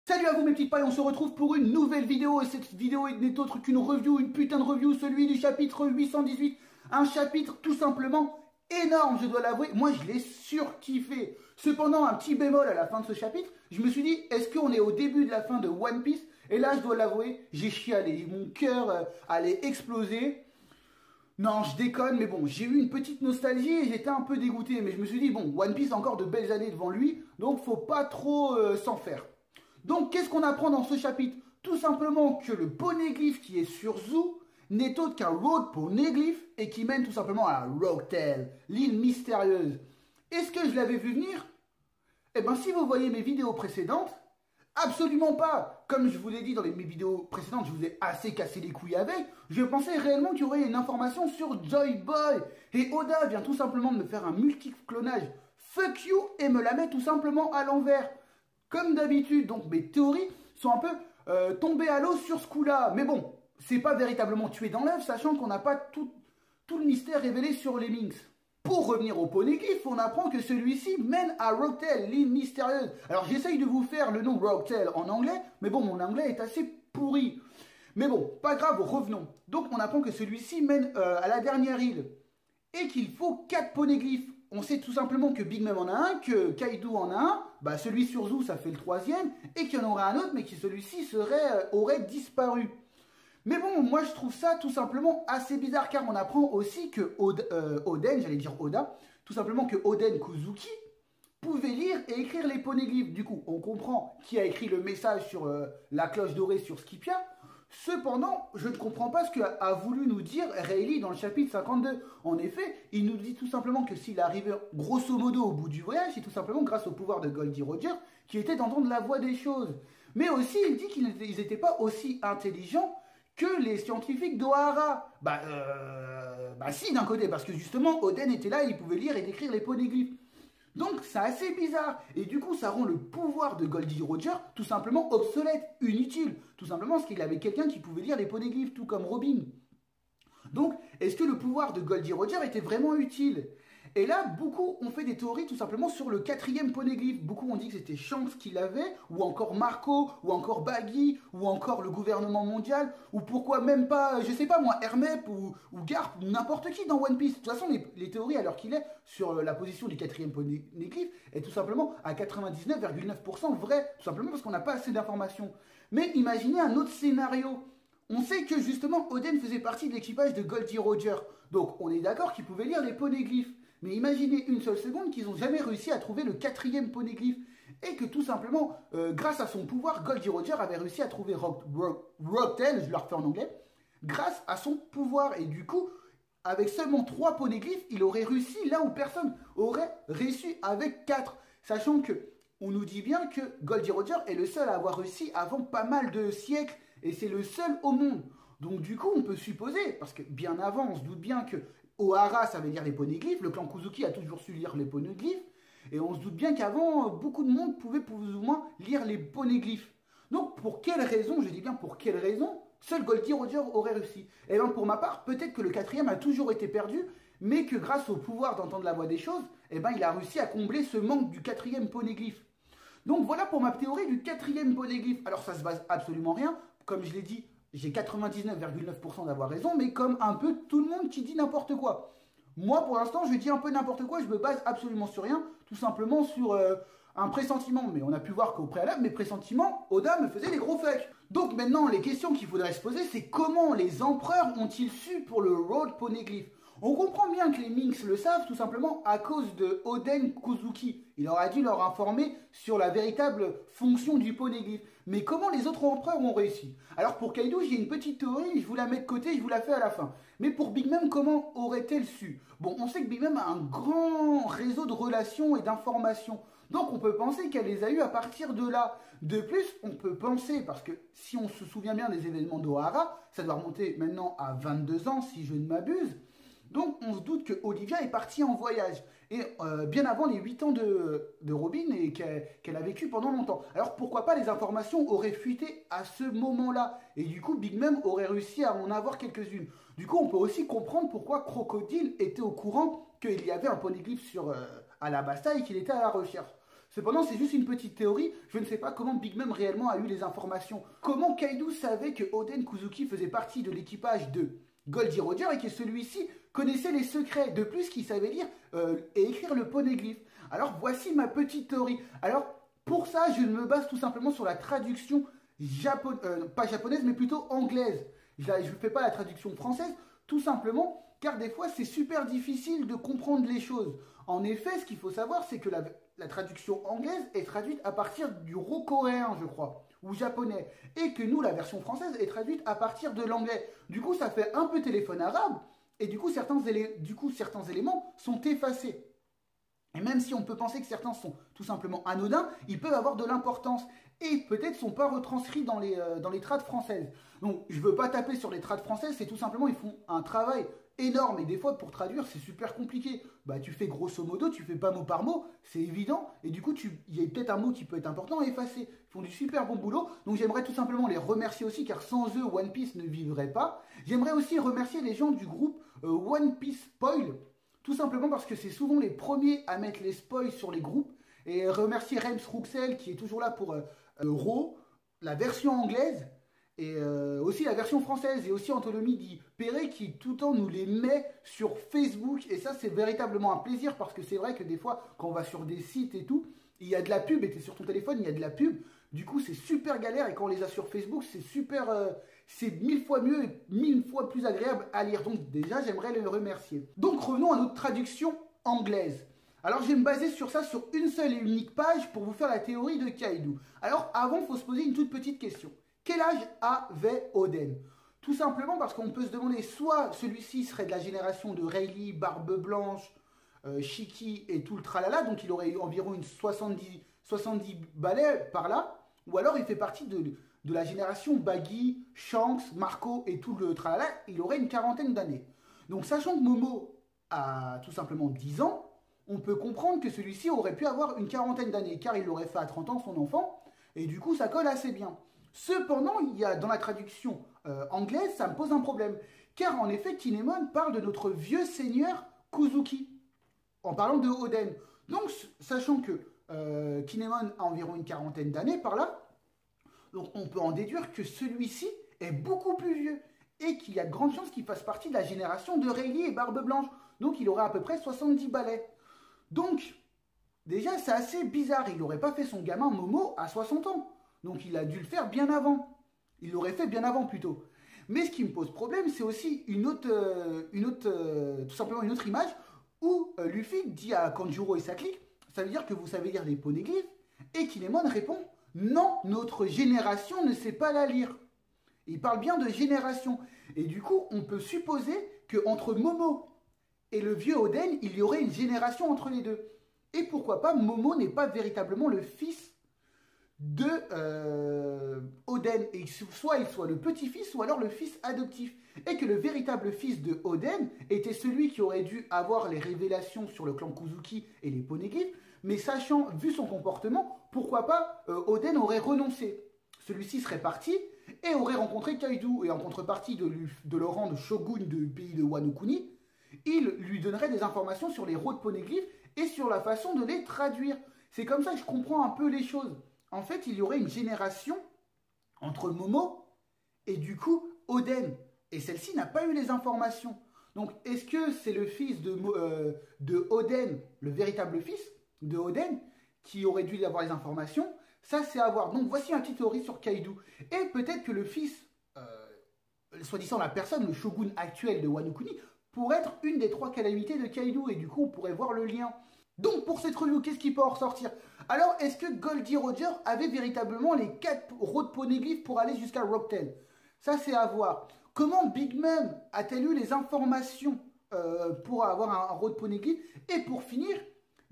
Salut à vous mes petites pailles, on se retrouve pour une nouvelle vidéo et cette vidéo n'est autre qu'une review, une putain de review, celui du chapitre 818. Un chapitre tout simplement énorme, je dois l'avouer. Moi je l'ai surkiffé. Cependant, un petit bémol à la fin de ce chapitre, je me suis dit, est-ce qu'on est au début de la fin de One Piece? Et là je dois l'avouer, j'ai chialé, mon cœur allait exploser. Non, je déconne, mais bon, j'ai eu une petite nostalgie et j'étais un peu dégoûté. Mais je me suis dit, bon, One Piece a encore de belles années devant lui, donc faut pas trop s'en faire. Donc, qu'est-ce qu'on apprend dans ce chapitre? Tout simplement que le poneglyphe qui est sur Zou n'est autre qu'un road poneglyph et qui mène tout simplement à Roguetail, l'île mystérieuse. Est-ce que je l'avais vu venir? Eh bien, si vous voyez mes vidéos précédentes, absolument pas. Comme je vous l'ai dit dans mes vidéos précédentes, je vous ai assez cassé les couilles avec. Je pensais réellement qu'il y aurait une information sur Joy Boy. Et Oda vient tout simplement de me faire un multi-clonage fuck you et me la met tout simplement à l'envers. Comme d'habitude, donc mes théories sont un peu tombées à l'eau sur ce coup-là. Mais bon, c'est pas véritablement tué dans l'œuf, sachant qu'on n'a pas tout le mystère révélé sur les Minx. Pour revenir au poneglyph, on apprend que celui-ci mène à Roguetail, l'île mystérieuse. Alors j'essaye de vous faire le nom Roguetail en anglais, mais bon, mon anglais est assez pourri. Mais bon, pas grave, revenons. Donc on apprend que celui-ci mène à la dernière île. Et qu'il faut 4 poneglyphes. On sait tout simplement que Big Mom en a un, que Kaido en a un, bah celui sur Zou ça fait le troisième, et qu'il y en aurait un autre, mais que celui-ci aurait disparu. Mais bon, moi je trouve ça tout simplement assez bizarre, car on apprend aussi que Oden, j'allais dire Oda, tout simplement que Oden Kozuki pouvait lire et écrire les poneglyphes. Du coup, on comprend qui a écrit le message sur la cloche dorée sur Scipia. Cependant, je ne comprends pas ce qu'a voulu nous dire Rayleigh dans le chapitre 52. En effet, il nous dit tout simplement que s'il arrivait grosso modo au bout du voyage, c'est tout simplement grâce au pouvoir de Goldie Roger qui était d'entendre la voix des choses. Mais aussi, il dit qu'ils n'étaient pas aussi intelligents que les scientifiques d'Ohara. Bah si, d'un côté, parce que justement, Oden était là, il pouvait lire et décrire les poneglyphes. Donc c'est assez bizarre. Et du coup, ça rend le pouvoir de Goldie Roger tout simplement obsolète, inutile. Tout simplement parce qu'il avait quelqu'un qui pouvait lire les poneglyphes, tout comme Robin. Donc, est-ce que le pouvoir de Goldie Roger était vraiment utile? Et là, beaucoup ont fait des théories tout simplement sur le 4e poneglyphe. Beaucoup ont dit que c'était Shanks qui l'avait, ou encore Marco, ou encore Baggy, ou encore le gouvernement mondial, ou pourquoi même pas, je sais pas moi, Hermep, ou Garp, ou n'importe qui dans One Piece. De toute façon, les théories à l'heure qu'il est sur la position du 4e poneglyphe est tout simplement à 99,9% vrai, tout simplement parce qu'on n'a pas assez d'informations. Mais imaginez un autre scénario. On sait que justement Oden faisait partie de l'équipage de Goldie Roger. Donc on est d'accord qu'il pouvait lire les poneglyphes. Mais imaginez une seule seconde qu'ils n'ont jamais réussi à trouver le 4e poneglyphe. Et que tout simplement, grâce à son pouvoir, Goldie Roger avait réussi à trouver Roguetail, je le refais en anglais, grâce à son pouvoir. Et du coup, avec seulement 3 poneglyphes, il aurait réussi là où personne aurait réussi avec 4. Sachant que on nous dit bien que Goldie Roger est le seul à avoir réussi avant pas mal de siècles. Et c'est le seul au monde. Donc du coup, on peut supposer, parce que bien avant, on se doute bien que Ohara savait lire les poneglyphes, le clan Kuzuki a toujours su lire les poneglyphes, et on se doute bien qu'avant, beaucoup de monde pouvait plus ou moins lire les poneglyphes. Donc pour quelle raison, je dis bien pour quelle raison, seul Goldie Roger aurait réussi? Et bien pour ma part, peut-être que le 4e a toujours été perdu, mais que grâce au pouvoir d'entendre la voix des choses, eh ben, il a réussi à combler ce manque du 4e poneglyphe. Donc voilà pour ma théorie du 4e poneglyphe. Alors ça se base absolument rien. Comme je l'ai dit, j'ai 99,9% d'avoir raison, mais comme un peu tout le monde qui dit n'importe quoi. Moi, pour l'instant, je dis un peu n'importe quoi, je me base absolument sur rien, tout simplement sur un pressentiment. Mais on a pu voir qu'au préalable, mes pressentiments, Oda me faisait des gros fucks. Donc maintenant, les questions qu'il faudrait se poser, c'est comment les empereurs ont-ils su pour le Road Poneglyph? On comprend bien que les Minx le savent tout simplement à cause de Oden Kozuki. Il aurait dû leur informer sur la véritable fonction du poneglyph. Mais comment les autres empereurs ont réussi? Alors pour Kaido, j'ai une petite théorie, je vous la mets de côté, je vous la fais à la fin. Mais pour Big Mom, comment aurait-elle su? Bon, on sait que Big Mom a un grand réseau de relations et d'informations. Donc on peut penser qu'elle les a eues à partir de là. De plus, on peut penser, parce que si on se souvient bien des événements d'Ohara, ça doit remonter maintenant à 22 ans si je ne m'abuse. Donc on se doute que Olivia est partie en voyage, et bien avant les 8 ans de Robin et qu'elle a vécu pendant longtemps. Alors pourquoi pas les informations auraient fuité à ce moment-là, et du coup Big Mom aurait réussi à en avoir quelques-unes. Du coup on peut aussi comprendre pourquoi Crocodile était au courant qu'il y avait un poneglyph sur Alabasta et qu'il était à la recherche. Cependant, c'est juste une petite théorie, je ne sais pas comment Big Mom réellement a eu les informations. Comment Kaido savait que Oden Kuzuki faisait partie de l'équipage de Goldie Roger et que celui-ci connaissait les secrets, de plus qu'il savait lire et écrire le poneglyphe. Alors voici ma petite théorie. Alors pour ça, je me base tout simplement sur la traduction pas japonaise, mais plutôt anglaise. Je ne fais pas la traduction française, tout simplement car des fois c'est super difficile de comprendre les choses. En effet, ce qu'il faut savoir, c'est que la traduction anglaise est traduite à partir du coréen, je crois, ou japonais, et que nous, la version française est traduite à partir de l'anglais. Du coup, ça fait un peu téléphone arabe, et du coup, certains éléments sont effacés. Et même si on peut penser que certains sont tout simplement anodins, ils peuvent avoir de l'importance et peut-être ne sont pas retranscrits dans les trades françaises. Donc je ne veux pas taper sur les trades françaises, c'est tout simplement ils font un travail énorme et des fois pour traduire c'est super compliqué. Bah tu fais grosso modo, tu fais pas mot par mot, c'est évident et du coup il y a peut-être un mot qui peut être important à effacer. Ils font du super bon boulot, donc j'aimerais tout simplement les remercier aussi car sans eux One Piece ne vivrait pas. J'aimerais aussi remercier les gens du groupe One Piece Spoil. Tout simplement parce que c'est souvent les premiers à mettre les spoils sur les groupes. Et remercier Rems Ruxel qui est toujours là pour Raw, la version anglaise et aussi la version française. Et aussi Anthony Di Perret qui tout le temps nous les met sur Facebook. Et ça c'est véritablement un plaisir parce que c'est vrai que des fois quand on va sur des sites et tout, il y a de la pub et tu es sur ton téléphone, il y a de la pub. Du coup c'est super galère et quand on les a sur Facebook c'est super... c'est 1000 fois mieux et 1000 fois plus agréable à lire. Donc déjà, j'aimerais les remercier. Donc revenons à notre traduction anglaise. Alors je vais me baser sur ça, sur une seule et unique page pour vous faire la théorie de Kaido. Alors avant, il faut se poser une toute petite question. Quel âge avait Oden? Tout simplement parce qu'on peut se demander, soit celui-ci serait de la génération de Rayleigh, Barbe Blanche, Shiki et tout le tralala, donc il aurait eu environ une 70 balais par là, ou alors il fait partie de la génération Baggy, Shanks, Marco et tout le tralala, il aurait une quarantaine d'années. Donc sachant que Momo a tout simplement 10 ans, on peut comprendre que celui-ci aurait pu avoir une quarantaine d'années, car il aurait fait à 30 ans son enfant, et du coup ça colle assez bien. Cependant, il y a dans la traduction anglaise, ça me pose un problème, car en effet Kinemon parle de notre vieux seigneur Kuzuki, en parlant de Oden. Donc sachant que Kinemon a environ une quarantaine d'années par là, donc on peut en déduire que celui-ci est beaucoup plus vieux et qu'il y a de grandes chances qu'il fasse partie de la génération de Rayleigh et Barbe Blanche. Donc il aurait à peu près 70 balais. Donc déjà c'est assez bizarre, il n'aurait pas fait son gamin Momo à 60 ans. Donc il a dû le faire bien avant. Il l'aurait fait bien avant plutôt. Mais ce qui me pose problème, c'est aussi tout simplement une autre image où Luffy dit à Kanjuro et sa clique, ça veut dire que vous savez lire les poneglyphes, et Kinemon répond non, notre génération ne sait pas la lire. Il parle bien de génération. Et du coup, on peut supposer qu'entre Momo et le vieux Oden, il y aurait une génération entre les deux. Et pourquoi pas, Momo n'est pas véritablement le fils de Oden. Et soit il soit le petit-fils, ou alors le fils adoptif. Et que le véritable fils de Oden était celui qui aurait dû avoir les révélations sur le clan Kuzuki et les poneglyphes. Mais sachant, vu son comportement, pourquoi pas Oden aurait renoncé. Celui-ci serait parti et aurait rencontré Kaido. Et en contrepartie de le rendre shogun du pays de Wano Kuni, il lui donnerait des informations sur les road poneglyphes et sur la façon de les traduire. C'est comme ça que je comprends un peu les choses. En fait, il y aurait une génération entre Momo et du coup Oden. Et celle-ci n'a pas eu les informations. Donc, est-ce que c'est le fils de Oden, le véritable fils de Oden, qui aurait dû avoir les informations? Ça, c'est à voir. Donc, voici une petite théorie sur Kaido. Et peut-être que le fils, soi-disant la personne, le shogun actuel de Wano Kuni, pourrait être une des 3 calamités de Kaido. Et du coup, on pourrait voir le lien. Donc, pour cette review, qu'est-ce qui peut en ressortir? Alors, est-ce que Goldie Roger avait véritablement les 4 road poneglyphes pour aller jusqu'à Rocktail? Ça, c'est à voir. Comment Big Mom a-t-elle eu les informations pour avoir un road poneglyph? Et pour finir,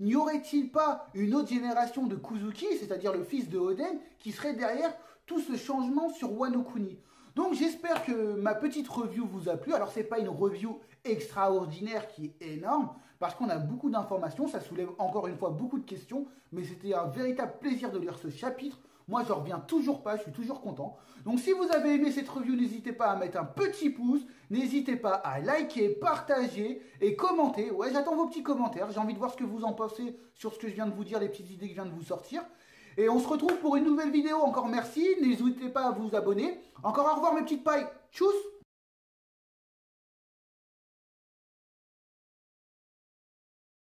n'y aurait-il pas une autre génération de Kuzuki, c'est-à-dire le fils de Oden, qui serait derrière tout ce changement sur Wano Kuni? Donc j'espère que ma petite review vous a plu. Alors c'est pas une review extraordinaire qui est énorme, parce qu'on a beaucoup d'informations, ça soulève encore une fois beaucoup de questions, mais c'était un véritable plaisir de lire ce chapitre. Moi, je reviens toujours pas, je suis toujours content. Donc, si vous avez aimé cette review, n'hésitez pas à mettre un petit pouce. N'hésitez pas à liker, partager et commenter. Ouais, j'attends vos petits commentaires. J'ai envie de voir ce que vous en pensez sur ce que je viens de vous dire, les petites idées que je viens de vous sortir. Et on se retrouve pour une nouvelle vidéo. Encore merci. N'hésitez pas à vous abonner. Encore au revoir mes petites pailles. Tchuss!